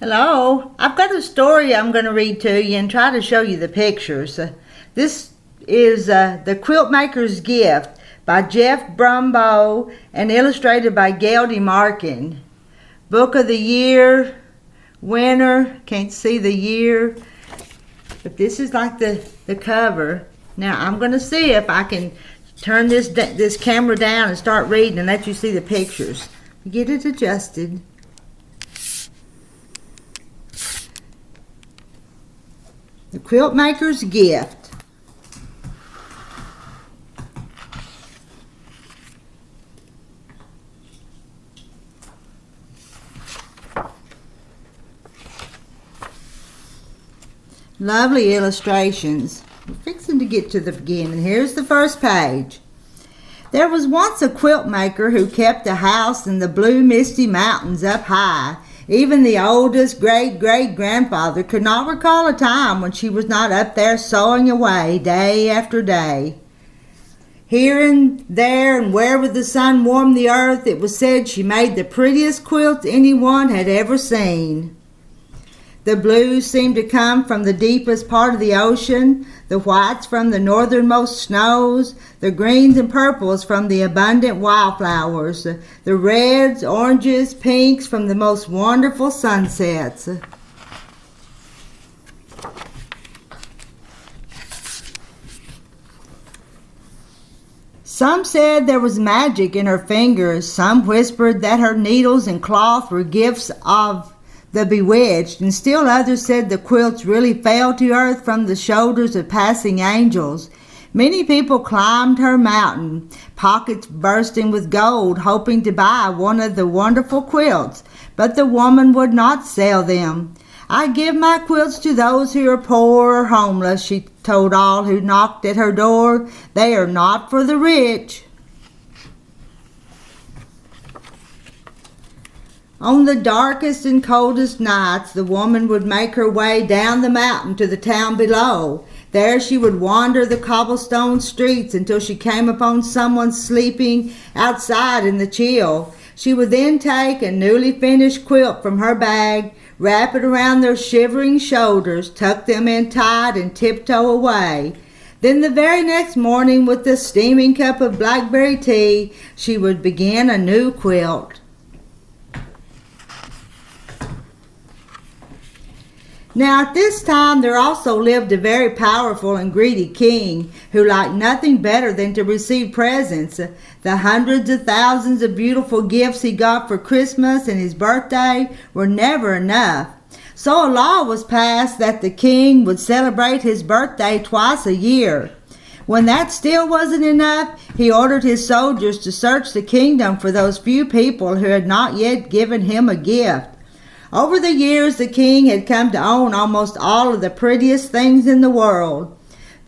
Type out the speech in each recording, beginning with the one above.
Hello, I've got a story I'm going to read to you and try to show you the pictures. This is The Quiltmaker's Gift by Jeff Brumbeau and illustrated by Gail deMarcken. Book of the Year, winner, can't see the year, but this is like the cover. Now I'm going to see if I can turn this camera down and start reading and let you see the pictures. Get it adjusted. The Quiltmaker's Gift. Lovely illustrations. We're fixing to get to the beginning. Here's the first page. There was once a quilt maker who kept a house in the blue misty mountains up high. Even the oldest great-great-grandfather could not recall a time when she was not up there sewing away day after day. Here and there and wherever the sun warmed the earth, it was said she made the prettiest quilts anyone had ever seen. The blues seemed to come from the deepest part of the ocean, the whites from the northernmost snows, the greens and purples from the abundant wildflowers, the reds, oranges, pinks from the most wonderful sunsets. Some said there was magic in her fingers, some whispered that her needles and cloth were gifts of the bewitched, and still others said the quilts really fell to earth from the shoulders of passing angels. Many people climbed her mountain, pockets bursting with gold, hoping to buy one of the wonderful quilts, but the woman would not sell them. "I give my quilts to those who are poor or homeless," she told all who knocked at her door. "They are not for the rich." On the darkest and coldest nights, the woman would make her way down the mountain to the town below. There she would wander the cobblestone streets until she came upon someone sleeping outside in the chill. She would then take a newly finished quilt from her bag, wrap it around their shivering shoulders, tuck them in tight, and tiptoe away. Then the very next morning, with a steaming cup of blackberry tea, she would begin a new quilt. Now at this time there also lived a very powerful and greedy king who liked nothing better than to receive presents. The hundreds of thousands of beautiful gifts he got for Christmas and his birthday were never enough. So a law was passed that the king would celebrate his birthday twice a year. When that still wasn't enough, he ordered his soldiers to search the kingdom for those few people who had not yet given him a gift. Over the years, the king had come to own almost all of the prettiest things in the world.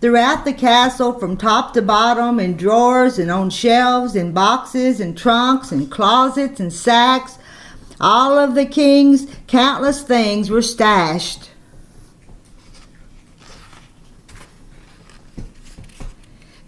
Throughout the castle, from top to bottom, in drawers and on shelves, in boxes and trunks and closets and sacks, all of the king's countless things were stashed.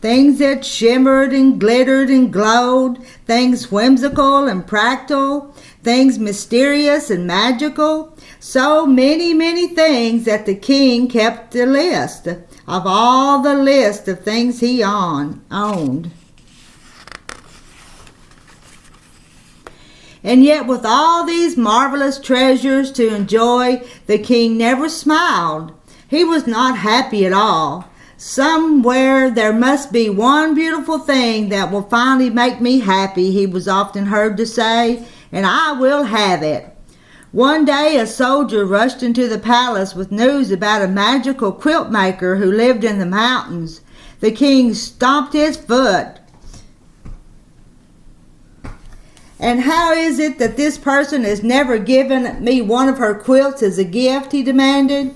Things that shimmered and glittered and glowed, things whimsical and practical, things mysterious and magical, so many things that the king kept a list of all the list of things he owned. And yet with all these marvelous treasures to enjoy, the king never smiled. He was not happy at all. "Somewhere there must be one beautiful thing that will finally make me happy," he was often heard to say, "and I will have it." One day a soldier rushed into the palace with news about a magical quilt maker who lived in the mountains. The king stomped his foot. "And how is it that this person has never given me one of her quilts as a gift?" he demanded.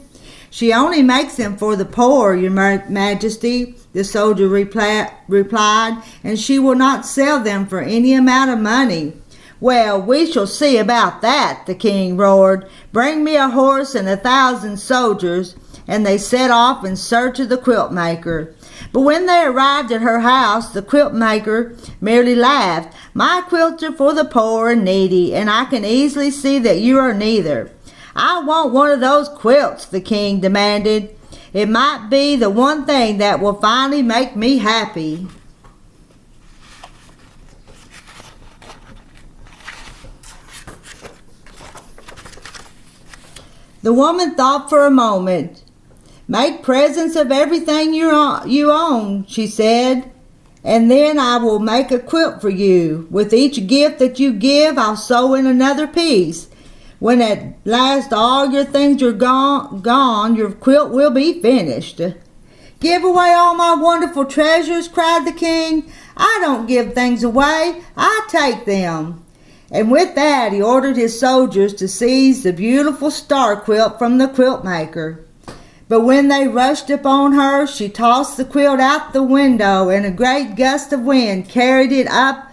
"She only makes them for the poor, your majesty," the soldier replied, "and she will not sell them for any amount of money." "Well, we shall see about that," the king roared. "Bring me a horse and 1,000 soldiers." And they set off in search of the quilt maker. But when they arrived at her house, the quilt maker merely laughed. "My quilts are for the poor and needy, and I can easily see that you are neither. "I want one of those quilts," the king demanded. "It might be the one thing that will finally make me happy." The woman thought for a moment. "Make presents of everything you own," she said, "and then I will make a quilt for you. With each gift that you give, I'll sew in another piece. When at last all your things are gone, your quilt will be finished." "Give away all my wonderful treasures?" cried the king. "I don't give things away, I take them." And with that, he ordered his soldiers to seize the beautiful star quilt from the quiltmaker. But when they rushed upon her, she tossed the quilt out the window, and a great gust of wind carried it up,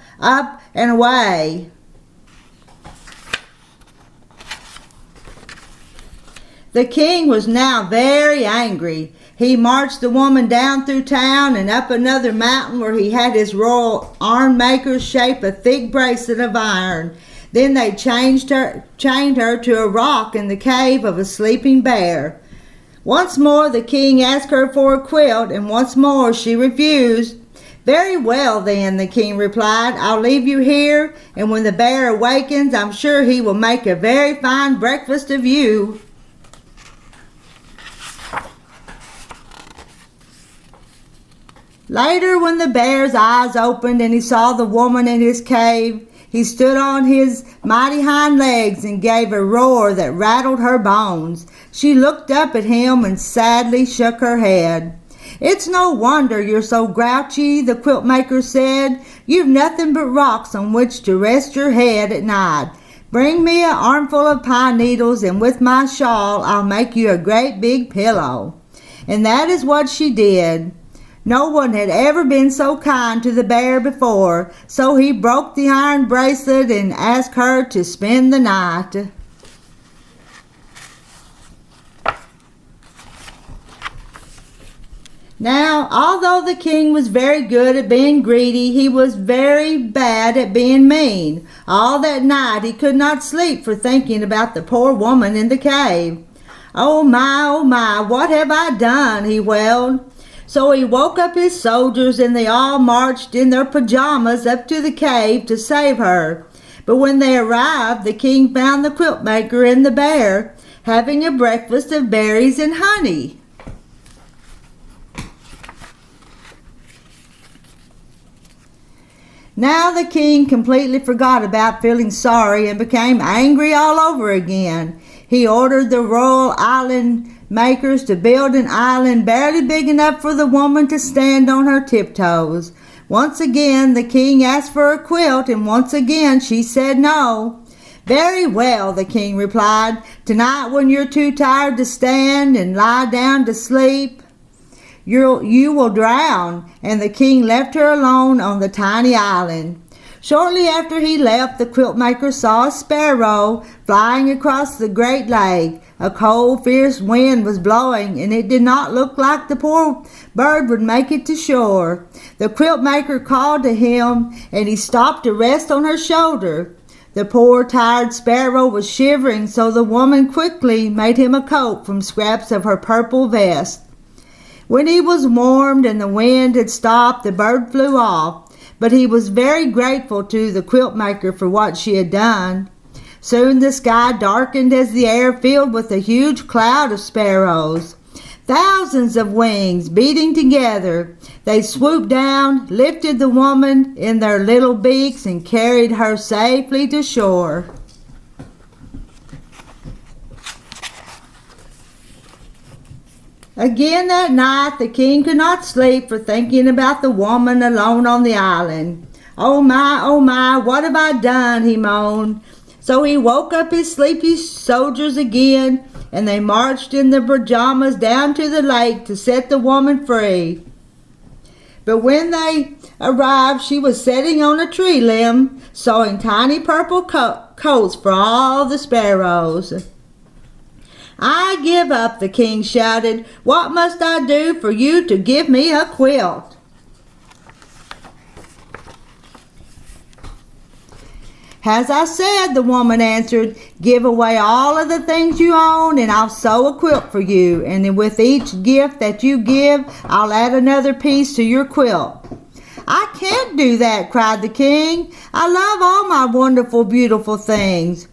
and away. The king was now very angry. He marched the woman down through town and up another mountain where he had his royal iron makers shape a thick bracelet of iron. Then they chained her to a rock in the cave of a sleeping bear. Once more the king asked her for a quilt, and once more she refused. "Very well then," the king replied, "I'll leave you here, and when the bear awakens, I'm sure he will make a very fine breakfast of you." Later, when the bear's eyes opened and he saw the woman in his cave, he stood on his mighty hind legs and gave a roar that rattled her bones. She looked up at him and sadly shook her head. "It's no wonder you're so grouchy," the quiltmaker said. "You've nothing but rocks on which to rest your head at night. Bring me an armful of pine needles, and with my shawl I'll make you a great big pillow." And that is what she did. No one had ever been so kind to the bear before, so he broke the iron bracelet and asked her to spend the night. Now, although the king was very good at being greedy, he was very bad at being mean. All that night he could not sleep for thinking about the poor woman in the cave. Oh my, what have I done?" he wailed. So he woke up his soldiers, and they all marched in their pajamas up to the cave to save her. But when they arrived, the king found the quiltmaker and the bear having a breakfast of berries and honey. Now the king completely forgot about feeling sorry and became angry all over again. He ordered the royal island makers to build an island barely big enough for the woman to stand on her tiptoes. Once again the king asked for a quilt, and once again she said no. "Very well," the king replied. "Tonight, when you're too tired to stand and lie down to sleep, you will drown." And the king left her alone on the tiny island. Shortly after he left, the quiltmaker saw a sparrow flying across the great lake. A cold, fierce wind was blowing, and it did not look like the poor bird would make it to shore. The quiltmaker called to him, and he stopped to rest on her shoulder. The poor, tired sparrow was shivering, so the woman quickly made him a coat from scraps of her purple vest. When he was warmed and the wind had stopped, the bird flew off. But he was very grateful to the quiltmaker for what she had done. Soon the sky darkened as the air filled with a huge cloud of sparrows. Thousands of wings beating together, they swooped down, lifted the woman in their little beaks, and carried her safely to shore. Again that night the king could not sleep for thinking about the woman alone on the island. Oh my, what have I done?" he moaned. So he woke up his sleepy soldiers again, and they marched in their pajamas down to the lake to set the woman free. But when they arrived, she was sitting on a tree limb, sewing tiny purple coats for all the sparrows. "I give up," the king shouted. "What must I do for you to give me a quilt?" "As I said," the woman answered, "give away all of the things you own and I'll sew a quilt for you. And with each gift that you give, I'll add another piece to your quilt." "I can't do that," cried the king. "I love all my wonderful, beautiful things."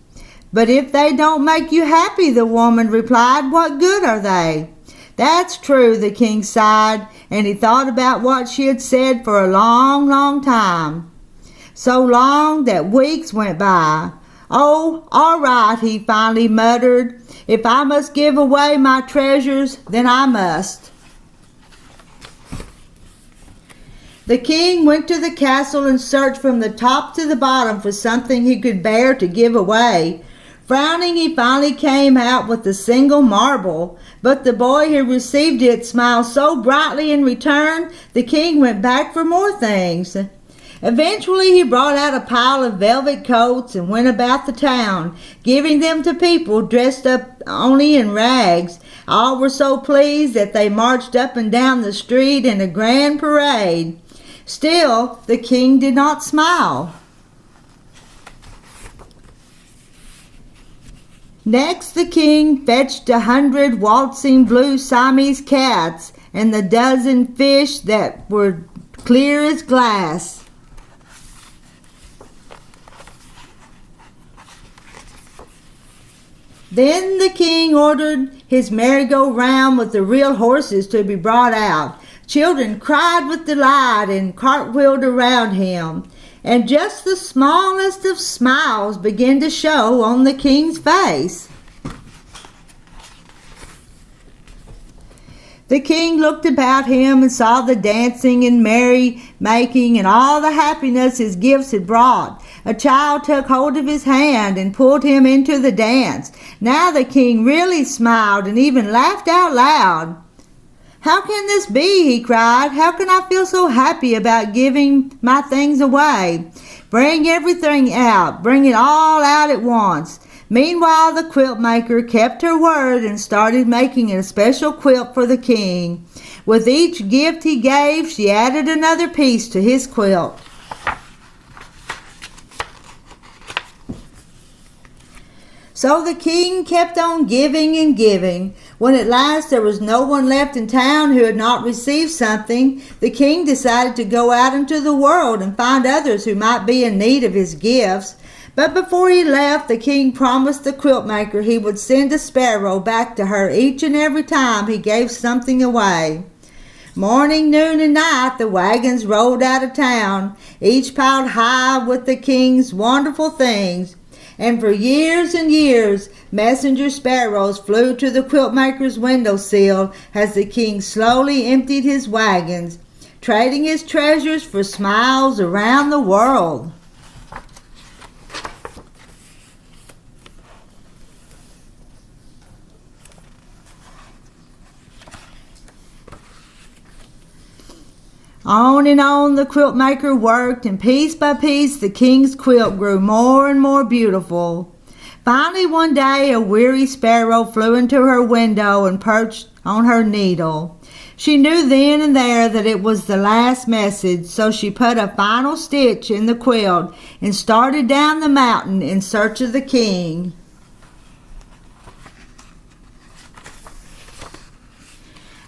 "But if they don't make you happy," the woman replied, "what good are they?" "That's true," the king sighed, and he thought about what she had said for a long, long time. So long that weeks went by. "Oh, all right," he finally muttered. "If I must give away my treasures, then I must." The king went to the castle and searched from the top to the bottom for something he could bear to give away. Frowning, he finally came out with a single marble, but the boy who received it smiled so brightly in return, the king went back for more things. Eventually, he brought out a pile of velvet coats and went about the town, giving them to people dressed up only in rags. All were so pleased that they marched up and down the street in a grand parade. Still, the king did not smile. Next, the king fetched 100 waltzing blue Siamese cats and the dozen fish that were clear as glass. Then the king ordered his merry-go-round with the real horses to be brought out. Children cried with delight and cartwheeled around him, and just the smallest of smiles began to show on the king's face. The king looked about him and saw the dancing and merry-making and all the happiness his gifts had brought. A child took hold of his hand and pulled him into the dance. Now the king really smiled and even laughed out loud. "How can this be?" he cried. "How can I feel so happy about giving my things away? Bring everything out. Bring it all out at once." Meanwhile, the quilt maker kept her word and started making a special quilt for the king. With each gift he gave, she added another piece to his quilt. So the king kept on giving and giving. When at last there was no one left in town who had not received something, the king decided to go out into the world and find others who might be in need of his gifts. But before he left, the king promised the quilt maker he would send a sparrow back to her each and every time he gave something away. Morning, noon, and night, the wagons rolled out of town, each piled high with the king's wonderful things. And for years and years, messenger sparrows flew to the quiltmaker's windowsill as the king slowly emptied his wagons, trading his treasures for smiles around the world. On and on the quiltmaker worked, and piece by piece the king's quilt grew more and more beautiful. Finally, one day, a weary sparrow flew into her window and perched on her needle. She knew then and there that it was the last message, so she put a final stitch in the quilt and started down the mountain in search of the king.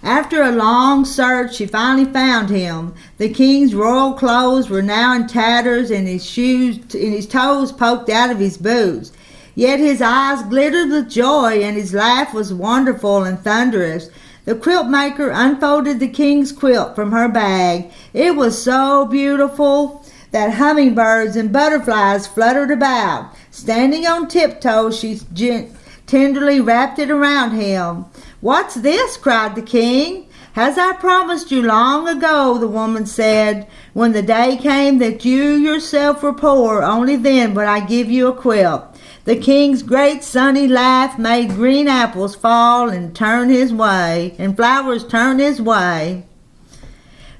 After a long search, she finally found him. The king's royal clothes were now in tatters, and his toes poked out of his boots. Yet his eyes glittered with joy, and his laugh was wonderful and thunderous. The quilt maker unfolded the king's quilt from her bag. It was so beautiful that hummingbirds and butterflies fluttered about. Standing on tiptoe, she tenderly wrapped it around him. "What's this?" cried the king. "As I promised you long ago," the woman said, "when the day came that you yourself were poor, only then would I give you a quilt." The king's great sunny laugh made green apples fall and turn his way, and flowers turn his way.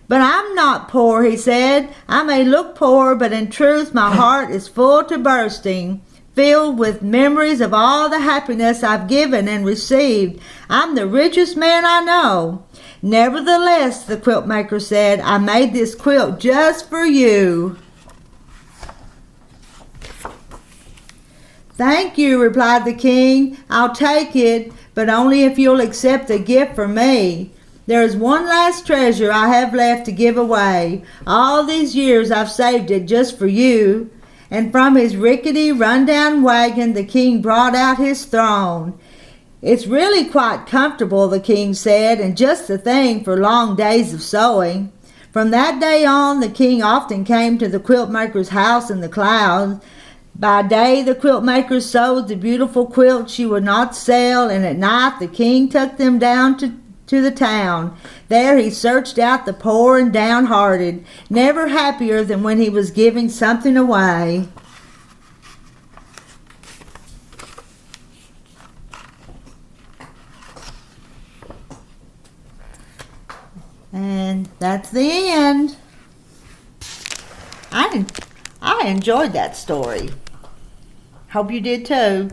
"But I'm not poor," he said. "I may look poor, but in truth my heart is full to bursting, filled with memories of all the happiness I've given and received. I'm the richest man I know." "Nevertheless," the quilt maker said, "I made this quilt just for you." "Thank you," replied the king. "I'll take it, but only if you'll accept a gift from me. There is one last treasure I have left to give away. All these years I've saved it just for you." And from his rickety, run-down wagon, the king brought out his throne. "It's really quite comfortable," the king said, "and just the thing for long days of sewing." From that day on, the king often came to the quiltmaker's house in the clouds. By day, the quiltmakers sewed the beautiful quilts she would not sell, and at night the king took them down to the town. There he searched out the poor and downhearted, never happier than when he was giving something away. And that's the end. I enjoyed that story. Hope you did too.